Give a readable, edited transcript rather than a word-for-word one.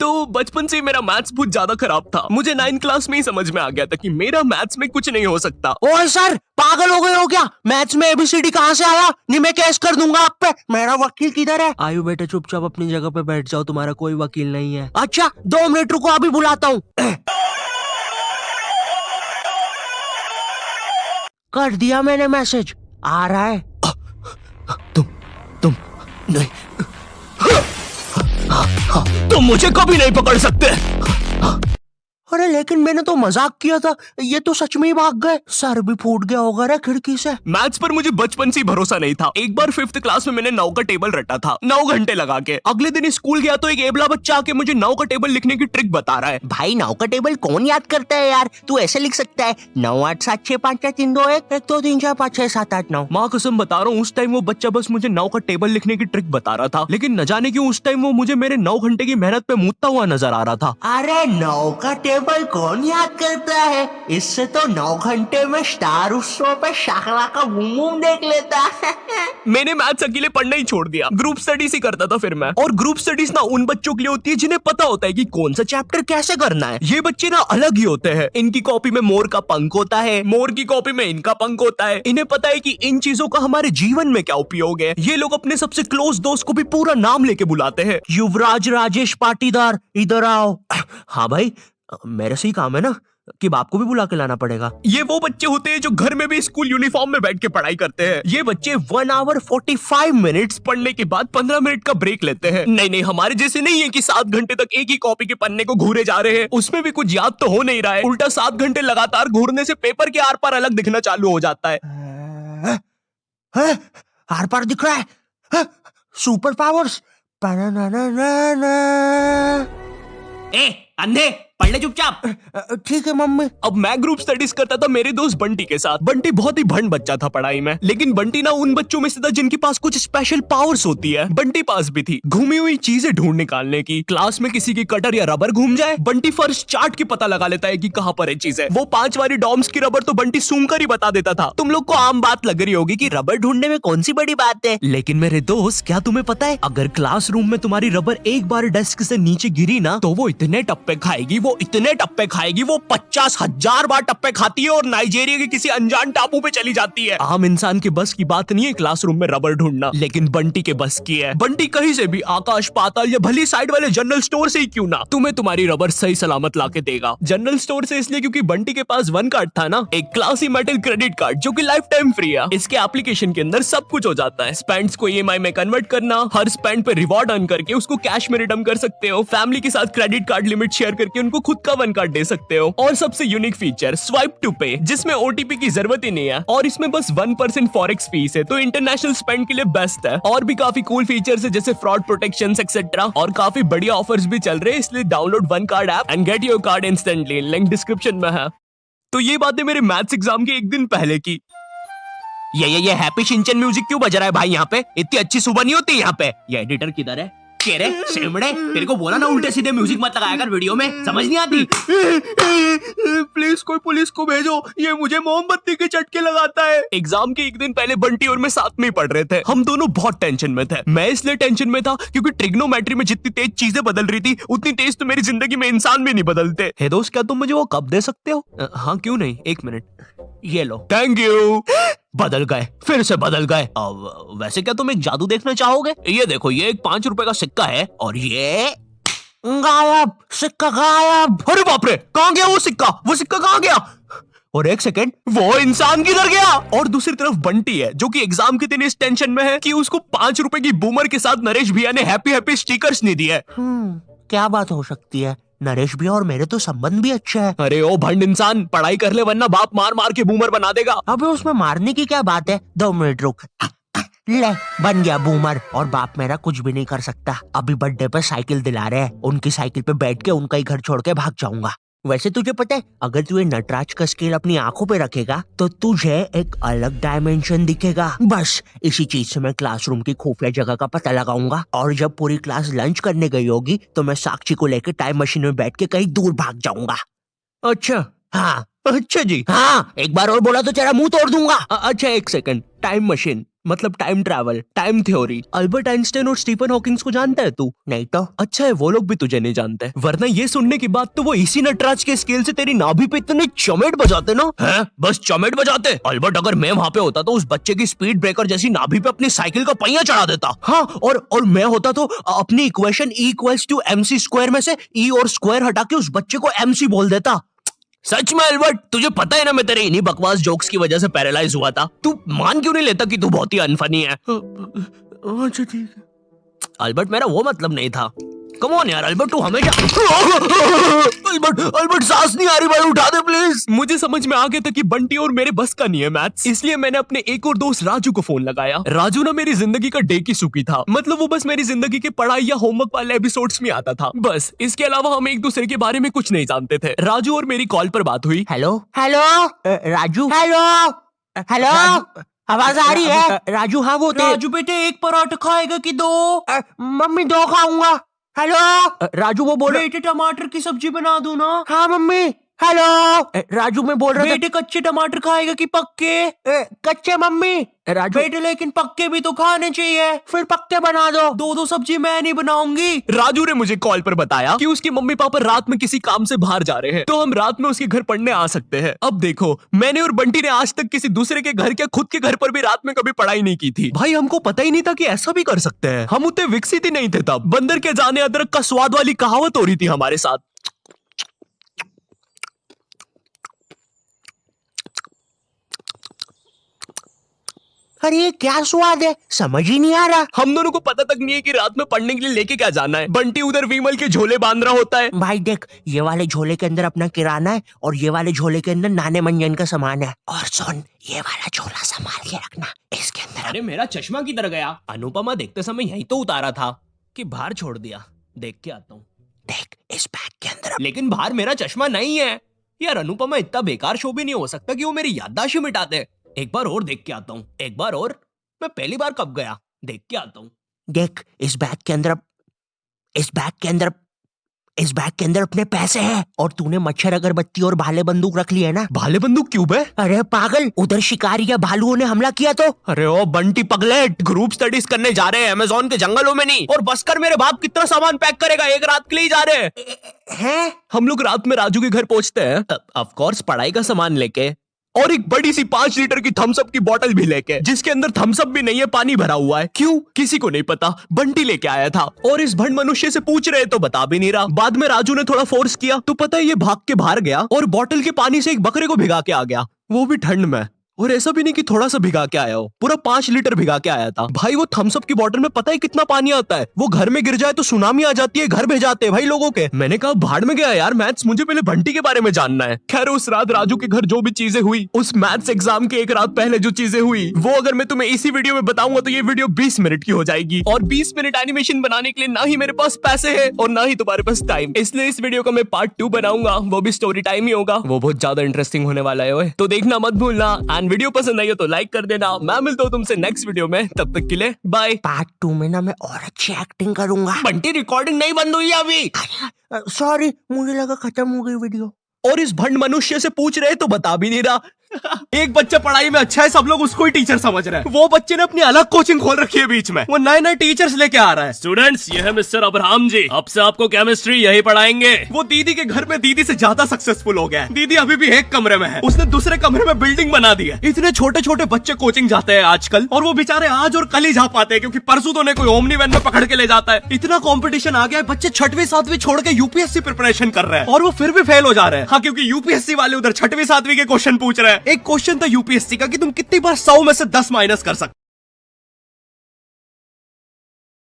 तो बचपन से मेरा मैथ्स बहुत ज्यादा खराब था। मुझे 9th क्लास में ही समझ में आ गया था कि मेरा मैथ्स में कुछ नहीं हो सकता। ओए सर, पागल हो गए हो क्या? मैथ्स में एबीसीडी कहाँ से आया? नहीं, मैं केस कर दूंगा आप पे। मेरा वकील किधर है? आयु बेटे चुपचाप अपनी जगह पे बैठ जाओ, तुम्हारा कोई वकील नहीं है। अच्छा 2 मिनट रुको, अभी बुलाता हूँ। कर दिया मैंने मैसेज, आ रहा है। तुम नहीं, तुम मुझे कभी नहीं पकड़ सकते। अरे लेकिन मैंने तो मजाक किया था, ये तो सच में ही भाग गए। सर भी फूट गया होगा रे खिड़की से। मैथ्स पर मुझे बचपन से ही भरोसा नहीं था। एक बार 5th क्लास में मैंने 9 का टेबल रटा था, 9 घंटे लगा के। अगले दिन स्कूल गया तो एक एबला बच्चा आके मुझे 9 का टेबल लिखने की ट्रिक बता रहा है। भाई 9 का टेबल कौन याद करता है यार? तू ऐसे लिख सकता है 9 8 7 6 5 4 3 2 1 1 2 3 4 5 6 7 8 9। माँ कसम बता रहा हूँ, उस टाइम वो बच्चा बस मुझे 9 का टेबल लिखने की ट्रिक बता रहा था, लेकिन न जाने क्यों उस टाइम वो मुझे मेरे 9 घंटे की मेहनत पे मूतता हुआ नजर आ रहा था। अरे 9 का टेबल कौन याद करता है? इससे तो 9 घंटे में स्टार उत्सव पे शाकला का बूम बूम देख लेता। मैंने मैथ्स अकेले पढ़ना ही छोड़ दिया, ग्रुप स्टडीज ही करता था फिर मैं। और ग्रुप स्टडीज ना उन बच्चों के लिए होती है जिन्हें पता होता है कि कौन सा चैप्टर कैसे करना है। ये बच्चे ना अलग ही होते हैं। इनकी कॉपी में मोर का पंख होता है, मोर की कॉपी में इनका पंख होता है। इन्हें पता है कि इन चीजों का हमारे जीवन में क्या उपयोग है। ये लोग अपने सबसे क्लोज दोस्त को भी पूरा नाम लेके बुलाते हैं। युवराज राजेश पाटीदार, इधर आओ। हाँ भाई, मेरे से ही काम है ना कि बाप को भी बुला के लाना पड़ेगा। ये वो बच्चे होते हैं जो घर में भी स्कूल यूनिफॉर्म में बैठ के पढ़ाई करते हैं। ये बच्चे 1 hour 45 मिनट्स पढ़ने के बाद 15 मिनट का ब्रेक लेते हैं। नहीं, हमारे जैसे नहीं है कि 7 घंटे तक एक ही कॉपी के पन्ने को घूरे जा रहे हैं। उसमें भी कुछ याद तो हो नहीं रहा है, उल्टा 7 घंटे लगातार घूरने से पेपर के आर पार अलग दिखना चालू हो जाता है। आर पार दिख रहा है। Super powers. ए अंधे, पढ़ ले चुपचाप। ठीक है मम्मी। अब मैं ग्रुप स्टडीज करता था मेरे दोस्त बंटी के साथ। बंटी बहुत ही भंड बच्चा था पढ़ाई में, लेकिन बंटी ना उन बच्चों में से था जिनके पास कुछ स्पेशल पावर्स होती है। बंटी पास भी थी घूमी हुई चीजें ढूंढ निकालने की। क्लास में किसी की कटर या रबर घूम जाए, बंटी फर्स्ट चार्ट की पता लगा लेता है कि कहाँ पर है चीजें। वो 5 वाली डॉम्स की रबर तो बंटी सूंघ कर ही बता देता था। तुम लोग को आम बात लग रही होगी कि रबर ढूंढने में कौन सी बड़ी बात है, लेकिन मेरे दोस्त, क्या तुम्हें पता है अगर क्लासरूम में तुम्हारी रबर एक बार डेस्क से नीचे गिरी ना तो वो इतने टप्पे खाएगी, वो इतने टप्पे खाएगी, वो 50,000 बार टप्पे खाती है और नाइजीरिया के किसी अनजान टापू पे चली जाती है। आम इंसान के बस की बात नहीं है क्लासरूम में रबर ढूंढना, लेकिन बंटी के बस की है। बंटी कहीं से भी, आकाश पाताल या भली साइड वाले जनरल स्टोर से ही क्यों ना, तुम्हें तुम्हारी रबर सही सलामत लाके देगा। जनरल स्टोर से इसलिए क्योंकि बंटी के पास 1 कार्ड था ना, एक क्लासी मेटल क्रेडिट कार्ड जो कि लाइफ टाइम फ्री है। इसके एप्लीकेशन के अंदर सब कुछ हो जाता है। स्पेंड्स को ईएमआई में कन्वर्ट करना, हर स्पेंड पे रिवॉर्ड अर्न करके उसको कैश में रिडीम कर सकते हो, फैमिली के साथ क्रेडिट कार्ड लिमिट शेयर करके उनको खुद का 1 कार्ड दे सकते हो, और सबसे यूनिक फीचर स्वाइप टू पे, जिसमें ओटीपी की जरूरत ही नहीं है और इसमें बस 1% फॉरेक्स फीस है, तो इंटरनेशनल स्पेंड के लिए बेस्ट है। और भी काफी कूल फीचर्स है जैसे फ्रॉड प्रोटेक्शन एक्सेट्रा, और काफी बढ़िया ऑफर्स भी चल रहे हैं, इसलिए download 1 card app and get your card instantly, link description में है। तो ये बातें मेरे मैथ्स एग्जाम के एक दिन पहले की। ये हैप्पी शिनचैन म्यूजिक क्यों बज रहा है भाई यहाँ पे? इतनी अच्छी सुबह नहीं होती यहाँ पे। ये एडिटर किधर है? के रे सेमड़े, तेरे को बोला ना उल्टे सीधे म्यूजिक मत लगाया कर वीडियो में, समझ नहीं आती? प्लीज कोई पुलिस को भेजो, ये मुझे मोमबत्ती के चटके लगाता है। एग्जाम के एक दिन पहले बंटी और मैं साथ में ही पढ़ रहे थे। हम दोनों बहुत टेंशन में थे। मैं इसलिए टेंशन में था क्योंकि ट्रिग्नोमेट्री में जितनी तेज चीजें बदल रही थी उतनी तेज तो मेरी जिंदगी में इंसान भी नहीं बदलते। हे दोस्त, क्या तुम मुझे वो कप दे सकते हो? हाँ क्यों नहीं, 1 मिनट, ये लो। Thank you. बदल गए, फिर से बदल गए। अब वैसे क्या तुम एक जादू देखना चाहोगे? ये देखो, ये एक 5 रुपए का सिक्का है और ये गायब, सिक्का गायब। अरे बाप रे, कहाँ गया वो सिक्का? वो सिक्का कहाँ गया? और एक सेकंड, वो इंसान किधर गया? और दूसरी तरफ बंटी है जो कि एग्जाम के दिन इस टेंशन में है कि उसको 5 रुपए की बूमर के साथ नरेश भैया ने हैप्पी हैप्पी स्टिकर्स नहीं दिए। क्या बात हो सकती है? नरेश भैया और मेरे तो संबंध भी अच्छे हैं। अरे ओ भंड इंसान, पढ़ाई कर ले वरना बाप मार मार के बूमर बना देगा। अबे उसमें मारने की क्या बात है? 2 मिनट रुक। ले, बन गया बूमर, और बाप मेरा कुछ भी नहीं कर सकता। अभी बर्थडे पे साइकिल दिला रहे हैं, उनकी साइकिल पे बैठ के उनका ही घर छोड़ के भाग जाऊंगा। वैसे तुझे पता है, अगर तू ये नटराज का स्केल अपनी आंखों पे रखेगा तो तुझे एक अलग डायमेंशन दिखेगा। बस इसी चीज से मैं क्लासरूम की खुफिया जगह का पता लगाऊंगा, और जब पूरी क्लास लंच करने गई होगी तो मैं साक्षी को लेकर टाइम मशीन में बैठ के कहीं दूर भाग जाऊंगा। अच्छा हाँ अच्छा जी, हाँ, एक बार और बोला तो तेरा मुंह तोड़ दूंगा। अच्छा एक सेकंड, टाइम मशीन मतलब time travel, time theory. Albert Einstein और स्टीफन हॉकिंग्स को जानता है तू? नहीं तो। अच्छा है वो लोग भी तुझे नहीं जानते, वरना ये सुनने के बाद तो वो इसी नटराज के स्केल से तेरी नाभि पे इतने चमेट बजाते ना। हैं? बस चमेट बजाते? अल्बर्ट अगर मैं वहां पे होता तो उस बच्चे की स्पीड ब्रेकर जैसी नाभि पे अपनी साइकिल का पहिया चढ़ा देता। हाँ, और मैं होता तो अपनी equation E equals to MC square में से E और स्क्वायर हटा के उस बच्चे को MC बोल देता। सच में अल्बर्ट, तुझे पता है ना मैं तेरे इन्हीं बकवास जोक्स की वजह से पैरालाइज हुआ था। तू मान क्यों नहीं लेता कि तू बहुत ही अनफनी है? अच्छा ठीक है। अल्बर्ट मेरा वो मतलब नहीं था। कम ऑन यार अल्बर्ट, तू हमेशा अल्बर्ट सांस नहीं आ रही भाई, उठा दे प्लीज। मुझे समझ में आ गया था कि बंटी और मेरे बस का नहीं है मैथ्स, इसलिए मैंने अपने एक और दोस्त राजू को फोन लगाया। राजू ना मेरी जिंदगी का डे की सुकी था, मतलब वो बस मेरी जिंदगी के पढ़ाई या होमवर्क वाले एपिसोड्स में आता था बस। इसके अलावा हम एक दूसरे के बारे में कुछ नहीं जानते थे। राजू और मेरी कॉल पर बात हुई। Hello hello Raju, hello hello, आवाज आ रही है? राजू, हाँ वो राजू बेटे एक पराठा खाएगा कि दो? मम्मी 2 खाऊंगा। हेलो राजू वो बोल बेटे टमाटर की सब्जी बना दूं ना? हाँ मम्मी। हेलो राजू, मैं बोल रहा था बेटे कच्चे टमाटर खाएगा कि पक्के? कच्चे मम्मी। राजू बेटे लेकिन पक्के भी तो खाने चाहिए। फिर पक्के बना दो। 2 सब्जी मैं नहीं बनाऊंगी। राजू ने मुझे कॉल पर बताया कि उसके मम्मी पापा रात में किसी काम से बाहर जा रहे हैं, तो हम रात में उसके घर पढ़ने आ सकते हैं। अब देखो, मैंने और बंटी ने आज तक किसी दूसरे के घर क्या खुद के घर पर भी रात में कभी पढ़ाई नहीं की थी। भाई हमको पता ही नहीं था कि ऐसा भी कर सकते हैं। हम उतने विकसित ही नहीं थे तब। बंदर के जाने अदरक का स्वाद वाली कहावत हो रही थी हमारे साथ। अरे ये क्या स्वाद है, समझ ही नहीं आ रहा। हम दोनों को पता तक नहीं है कि रात में पढ़ने के लिए लेके क्या जाना है। बंटी उधर विमल के झोले बांध रहा होता है। भाई देख, ये वाले झोले के अंदर अपना किराना है और ये वाले झोले के अंदर नाने मंजन का सामान है। और सुन, ये वाला झोला संभाल के रखना, इसके अंदर। अरे मेरा चश्मा किधर गया? अनुपमा देखते समय यही तो उतारा था कि बाहर छोड़ दिया। देख के आता हूँ। देख, इस बैग के अंदर। लेकिन बाहर मेरा चश्मा नहीं है यार। अनुपमा इतना बेकार शो भी नहीं हो सकता कि वो मेरी याददाश्त मिटा दे। एक बार और देख के आता हूँ, एक बार और। मैं पहली बार कब गया? देख के आता हूँ। देख, इस बैग के अंदर अपने पैसे हैं। और तूने मच्छर अगरबत्ती और भाले बंदूक रख ली है ना? भाले बंदूक क्यों बे? अरे पागल, उधर शिकारी या भालुओं ने हमला किया तो। अरे ओ बंटी पगलेट, ग्रुप स्टडीज करने जा रहे हैं अमेज़न के जंगलों में नहीं। और बस कर, मेरे बाप कितना सामान पैक करेगा? एक रात के लिए ही जा रहे हैं? हम लोग रात में राजू के घर पहुंचते हैं, ऑफ कोर्स पढ़ाई का सामान लेके, और एक बड़ी सी 5 लीटर की थम्स अप की बोतल भी लेके, जिसके अंदर थम्स अप भी नहीं है, पानी भरा हुआ है। क्यों? किसी को नहीं पता, बंटी लेके आया था। और इस भंड मनुष्य से पूछ रहे तो बता भी नहीं रहा। बाद में राजू ने थोड़ा फोर्स किया तो पता है ये भाग के बाहर गया और बोतल के पानी से एक बकरे को भिगा के आ गया, वो भी ठंड में। और ऐसा भी नहीं कि थोड़ा सा भिगा के आया हो, पूरा 5 लीटर भिगा के आया था। भाई वो थम्स अप की बोतल में पता है कितना पानी आता है? वो घर में गिर जाए तो सुनामी आ जाती है, घर भेजाते हैं भाई लोगों के। मैंने कहा भाड़ में गया यार मैथ्स, मुझे पहले बंटी के बारे में जानना है। खैर उस रात राजू के घर जो भी चीजें हुई, उस मैथ्स एग्जाम के एक रात पहले जो चीजें हुई, वो अगर मैं तुम्हें इसी वीडियो में बताऊंगा तो ये वीडियो 20 मिनट की हो जाएगी। और 20 मिनट एनिमेशन बनाने के लिए ना ही मेरे पास पैसे है और ना ही तुम्हारे पास टाइम, इसलिए इस वीडियो का मैं पार्ट 2 बनाऊंगा, वो भी स्टोरी टाइम ही होगा। वो बहुत ज्यादा इंटरेस्टिंग होने वाला है, तो देखना मत भूलना। एंड वीडियो पसंद आई हो तो लाइक कर देना। मैं मिलता हूँ तुमसे नेक्स्ट वीडियो में, तब तक के लिए बाय। पार्ट 2 में ना मैं और अच्छी एक्टिंग करूंगा। बंटी रिकॉर्डिंग नहीं बंद हुई है अभी। सॉरी, मुझे लगा खत्म हो गई वीडियो। और इस भंड मनुष्य से पूछ रहे तो बता भी नहीं रहा। एक बच्चा पढ़ाई में अच्छा है, सब लोग उसको ही टीचर समझ रहे हैं। वो बच्चे ने अपनी अलग कोचिंग खोल रखी है बीच में, वो नए नए टीचर्स लेके आ रहा है। स्टूडेंट्स, ये है मिस्टर अब्राहम जी, अब से आपको केमिस्ट्री यही पढ़ाएंगे। वो दीदी के घर में दीदी से ज्यादा सक्सेसफुल हो गया है। दीदी अभी भी एक कमरे में है, उसने दूसरे कमरे में बिल्डिंग बना दी है। इतने छोटे छोटे बच्चे कोचिंग जाते हैं आजकल, और वो बेचारे आज और कल ही जा पाते हैं क्योंकि परसों तो उन्हें कोई ओमनी वैन में पकड़ के ले जाता है। इतना कंपटीशन आ गया है, बच्चे 6वीं 7वीं छोड़ के यूपीएससी प्रिपरेशन कर रहे हैं और वो फिर भी फेल हो जा रहे हैं। हाँ, क्योंकि यूपीएससी वाले उधर 6वीं 7वीं के क्वेश्चन पूछ रहे हैं। एक क्वेश्चन था यूपीएससी का कि तुम कितनी बार 100 में से 10 माइनस कर सकते